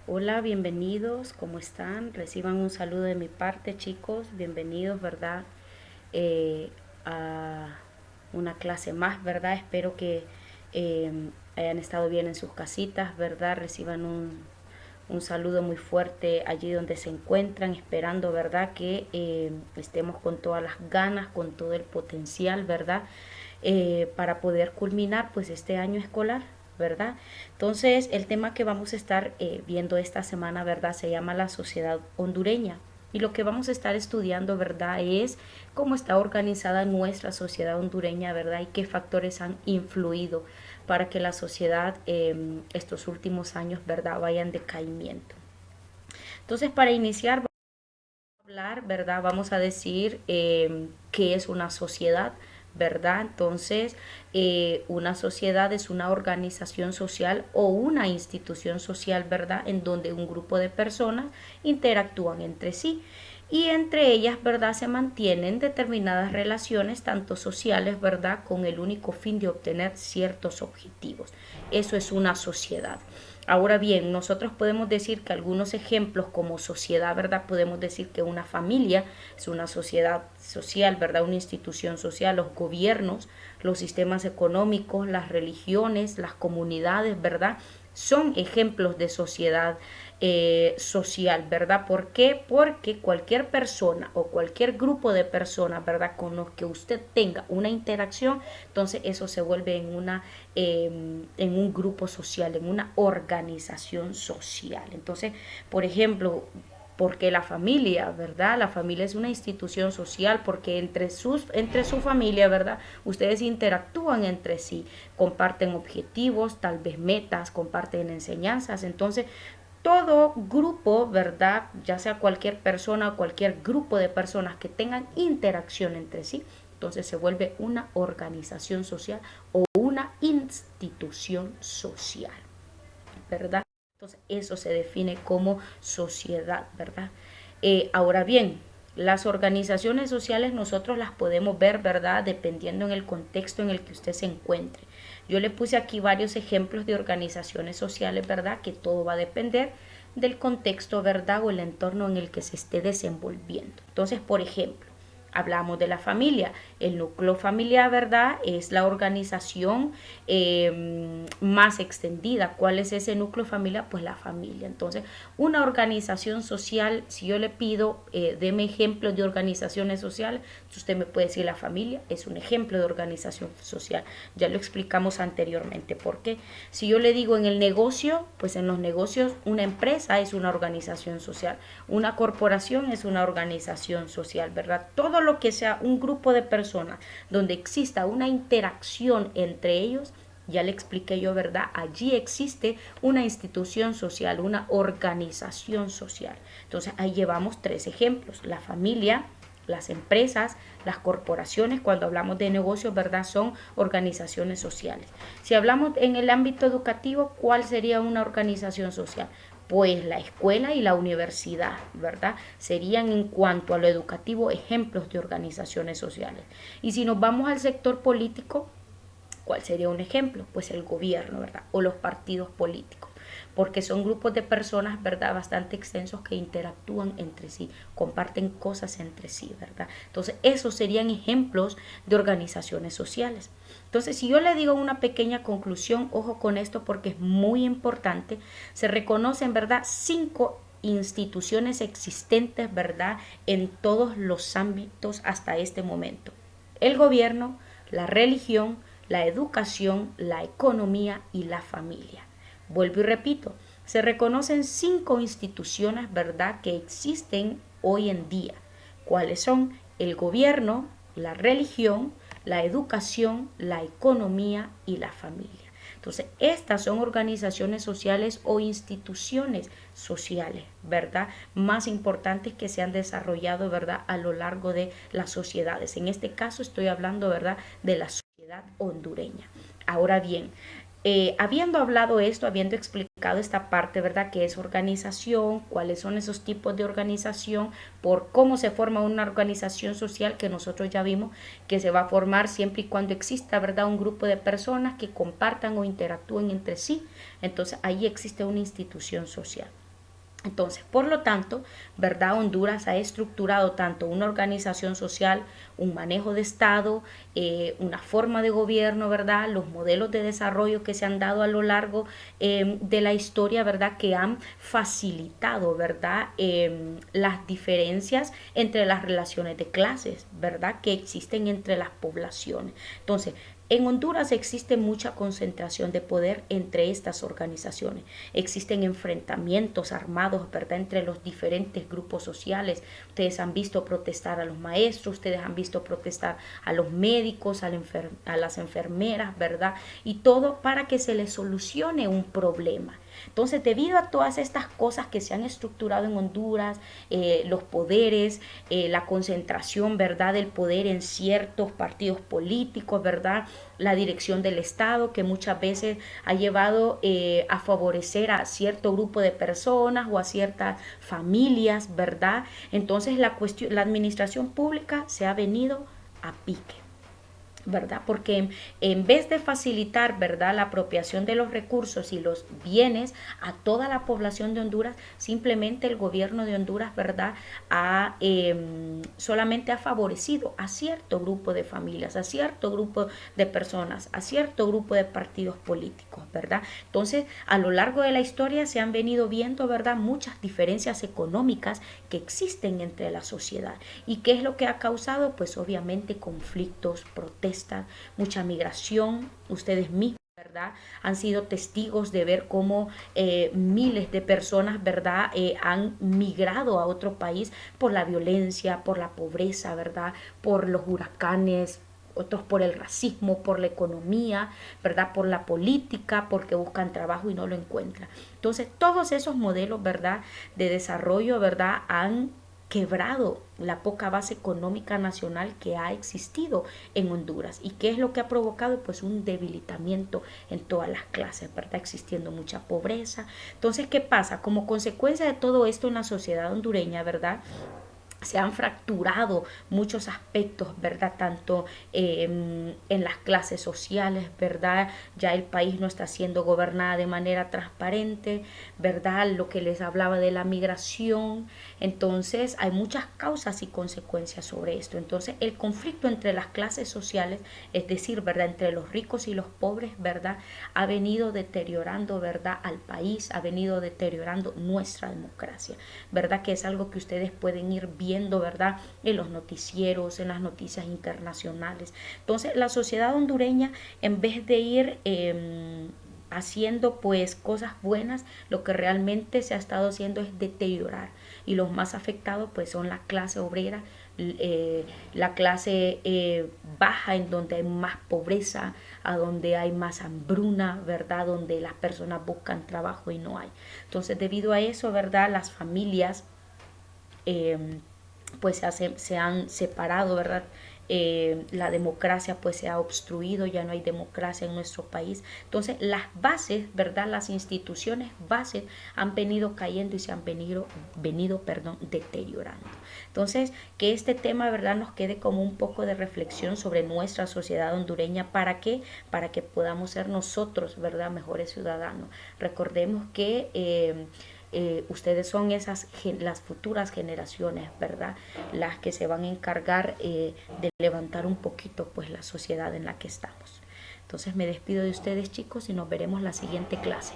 Hola, bienvenidos, ¿cómo están? Reciban un saludo de mi parte, chicos. Bienvenidos, ¿verdad? Eh, a una clase más, ¿verdad? Espero que eh, hayan estado bien en sus casitas, ¿verdad? Reciban un saludo muy fuerte allí donde se encuentran, esperando, ¿verdad? Que estemos con todas las ganas, con todo el potencial, ¿verdad? Para poder culminar pues este año escolar, ¿verdad? Entonces el tema que vamos a estar viendo esta semana, ¿verdad? Se llama la sociedad hondureña. Y lo que vamos a estar estudiando, ¿verdad? Es cómo está organizada nuestra sociedad hondureña, ¿verdad? Y qué factores han influido para que la sociedad estos últimos años, ¿verdad? Vaya en decaimiento. Entonces, para iniciar, vamos a hablar, ¿verdad? Vamos a decir qué es una sociedad, ¿verdad? Entonces, una sociedad es una organización social o una institución social, ¿verdad? En donde un grupo de personas interactúan entre sí y entre ellas, ¿verdad? Se mantienen determinadas relaciones, tanto sociales, ¿verdad? Con el único fin de obtener ciertos objetivos. Eso es una sociedad. Ahora bien, nosotros podemos decir que algunos ejemplos como sociedad, ¿verdad? Podemos decir que una familia es una sociedad social, ¿verdad? Una institución social, los gobiernos, los sistemas económicos, las religiones, las comunidades, ¿verdad? Son ejemplos de sociedad social, ¿verdad? ¿Por qué? Porque cualquier persona o cualquier grupo de personas, ¿verdad? Con los que usted tenga una interacción, entonces eso se vuelve en un grupo social, en una organización social. Entonces, por ejemplo, porque la familia, ¿verdad? La familia es una institución social porque entre su familia, ¿verdad? Ustedes interactúan entre sí, comparten objetivos, tal vez metas, comparten enseñanzas. Entonces, todo grupo, ¿verdad? Ya sea cualquier persona o cualquier grupo de personas que tengan interacción entre sí, entonces se vuelve una organización social o una institución social, ¿verdad? Entonces eso se define como sociedad, ¿verdad? Ahora bien, las organizaciones sociales nosotros las podemos ver, ¿verdad? Dependiendo en el contexto en el que usted se encuentre. Yo le puse aquí varios ejemplos de organizaciones sociales, ¿verdad? Que todo va a depender del contexto, ¿verdad? O el entorno en el que se esté desenvolviendo. Entonces, por ejemplo, hablamos de la familia. El núcleo familiar, ¿verdad? Es la organización más extendida. ¿Cuál es ese núcleo familiar? Pues la familia. Entonces, una organización social, si yo le pido, deme ejemplos de organizaciones sociales, usted me puede decir la familia es un ejemplo de organización social. Ya lo explicamos anteriormente. ¿Por qué? Si yo le digo en el negocio, pues en los negocios una empresa es una organización social, una corporación es una organización social, ¿verdad? Todo lo que sea un grupo de personas donde exista una interacción entre ellos, ya le expliqué yo, ¿verdad? Allí existe una institución social, una organización social. Entonces ahí llevamos tres ejemplos. La familia, las empresas, las corporaciones, cuando hablamos de negocios, ¿verdad? Son organizaciones sociales. Si hablamos en el ámbito educativo, ¿cuál sería una organización social? Pues la escuela y la universidad, ¿verdad? Serían en cuanto a lo educativo ejemplos de organizaciones sociales. Y si nos vamos al sector político, ¿cuál sería un ejemplo? Pues el gobierno, ¿verdad? O los partidos políticos, porque son grupos de personas, ¿verdad? Bastante extensos que interactúan entre sí, comparten cosas entre sí, ¿verdad? Entonces, esos serían ejemplos de organizaciones sociales. Entonces, si yo le digo una pequeña conclusión, ojo con esto porque es muy importante, se reconocen, ¿verdad? 5 instituciones existentes, ¿verdad? En todos los ámbitos hasta este momento. El gobierno, la religión, la educación, la economía y la familia. Vuelvo y repito, se reconocen 5 instituciones, ¿verdad?, que existen hoy en día. ¿Cuáles son? El gobierno, la religión, la educación, la economía y la familia. Entonces, estas son organizaciones sociales o instituciones sociales, ¿verdad? Más importantes que se han desarrollado, ¿verdad? A lo largo de las sociedades. En este caso estoy hablando, ¿verdad? De la sociedad hondureña. Ahora bien, habiendo hablado esto, habiendo explicado esta parte, ¿verdad? ¿Qué es organización? ¿Cuáles son esos tipos de organización? Por cómo se forma una organización social que nosotros ya vimos que se va a formar siempre y cuando exista, ¿verdad? Un grupo de personas que compartan o interactúen entre sí. Entonces ahí existe una institución social. Entonces, por lo tanto, ¿verdad? Honduras ha estructurado tanto una organización social, un manejo de Estado, una forma de gobierno, ¿verdad? Los modelos de desarrollo que se han dado a lo largo de la historia, ¿verdad? Que han facilitado, ¿verdad? Las diferencias entre las relaciones de clases, ¿verdad? Que existen entre las poblaciones. Entonces, en Honduras existe mucha concentración de poder entre estas organizaciones. Existen enfrentamientos armados, ¿verdad?, entre los diferentes grupos sociales. Ustedes han visto protestar a los maestros, ustedes han visto protestar a los médicos, a las enfermeras, ¿verdad? Y todo para que se les solucione un problema. Entonces, debido a todas estas cosas que se han estructurado en Honduras, los poderes, la concentración, ¿verdad?, del poder en ciertos partidos políticos, ¿verdad?, la dirección del Estado, que muchas veces ha llevado a favorecer a cierto grupo de personas o a ciertas familias, ¿verdad? Entonces, la administración pública se ha venido a pique. ¿Verdad? Porque en vez de facilitar, ¿verdad?, la apropiación de los recursos y los bienes a toda la población de Honduras, simplemente el gobierno de Honduras, ¿verdad?, solamente ha favorecido a cierto grupo de familias, a cierto grupo de personas, a cierto grupo de partidos políticos, ¿verdad? Entonces, a lo largo de la historia se han venido viendo, ¿verdad?, muchas diferencias económicas que existen entre la sociedad. ¿Y qué es lo que ha causado? Pues obviamente conflictos, protestas, mucha migración. Ustedes mismos, ¿verdad?, han sido testigos de ver cómo miles de personas, ¿verdad?, han migrado a otro país por la violencia, por la pobreza, ¿verdad?, por los huracanes, otros por el racismo, por la economía, ¿verdad?, por la política, porque buscan trabajo y no lo encuentran. Entonces, todos esos modelos, ¿verdad?, de desarrollo, ¿verdad?, han quebrado la poca base económica nacional que ha existido en Honduras. ¿Y qué es lo que ha provocado? Pues un debilitamiento en todas las clases, ¿verdad? Existiendo mucha pobreza. Entonces, ¿qué pasa? Como consecuencia de todo esto en la sociedad hondureña, ¿verdad?, se han fracturado muchos aspectos, ¿verdad? Tanto en las clases sociales, ¿verdad? Ya el país no está siendo gobernada de manera transparente, ¿verdad? Lo que les hablaba de la migración. Entonces, hay muchas causas y consecuencias sobre esto. Entonces, el conflicto entre las clases sociales, es decir, ¿verdad?, entre los ricos y los pobres, ¿verdad?, ha venido deteriorando, ¿verdad?, al país, ha venido deteriorando nuestra democracia, ¿verdad?, que es algo que ustedes pueden ir viendo, ¿verdad?, en los noticieros, en las noticias internacionales. Entonces, la sociedad hondureña, en vez de ir haciendo pues cosas buenas, lo que realmente se ha estado haciendo es deteriorar, y los más afectados pues son la clase obrera, la clase baja, en donde hay más pobreza, a donde hay más hambruna, ¿verdad?, donde las personas buscan trabajo y no hay. Entonces, debido a eso, ¿verdad?, las familias eh, pues se han separado, ¿verdad? La democracia pues se ha obstruido, ya no hay democracia en nuestro país. Entonces, las bases, ¿verdad?, las instituciones bases han venido cayendo y se han venido, perdón, deteriorando. Entonces, que este tema, ¿verdad?, nos quede como un poco de reflexión sobre nuestra sociedad hondureña. ¿Para qué? Para que podamos ser nosotros, ¿verdad?, mejores ciudadanos. Recordemos que ustedes son las futuras generaciones, ¿verdad?, las que se van a encargar de levantar un poquito pues la sociedad en la que estamos. Entonces, me despido de ustedes, chicos, y nos veremos la siguiente clase.